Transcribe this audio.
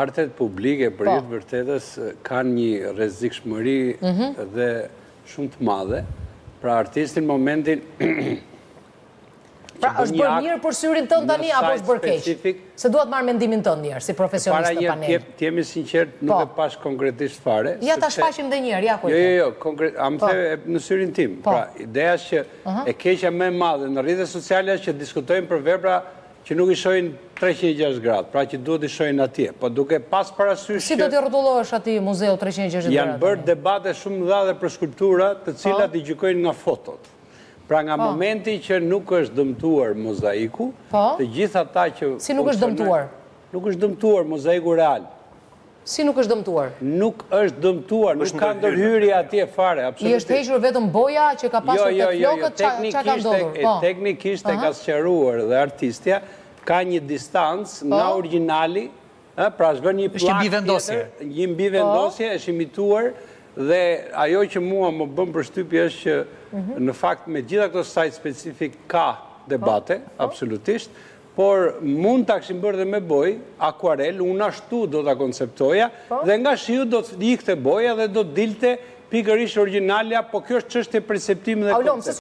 Artet publike për jetë vërtetës kanë një rrezikshmëri dhe shumë të madhe. Pra artistin momentin... Pra është bërë mirë për syrin tënë tani, apo është bërë keq? Se duhet marrë mendimin tënë njërë, si profesionist në panel. Para të jemi sinqert, nuk e pash konkretisht fare. Ja, ta shfaqim dhe njërë, ja kujtë. Jo, a më the në syrin tim. Pra, ideja që e keqja me madhe në rrjetet sociale që diskutojmë për vepra që nuk i shojnë 360 gradë, pra që duhet i shojnë atje. Po duke pas parasysh Si do t'i rrotullohesh atij muzeu 360 gradë? Janë bërë debate shumë mëdha dhe për skulptura të cilat i gjykojnë nga fotot. Pra nga momenti që nuk është dëmtuar mozaiku, të gjitha ta që... Si nuk është dëmtuar? Nuk është dëmtuar mozaiku real. Si nuk është dëmtuar? Nuk është dëmtuar, nuk ka ndërhyrje atje fare, absolutisht. I është hequr vetëm boja që ka pasur të flokët, që ka ndodhur? Teknikisht e ka sqaruar dhe artistja, ka një distancë nga originali, pra është bërë një plak tjetër, një mbi vendosje, është imituar, dhe ajo që mua më bëm përshtypje është që në fakt me gjitha këto sajt specifik ka debate, absolutisht, por mund të këshim bërë dhe me boj, akuarel, unë ashtu do të konceptoja, dhe nga shiu do të ikte boja dhe do të dilte pikërisht originalja, po kjo është çështje perceptimi dhe koncept.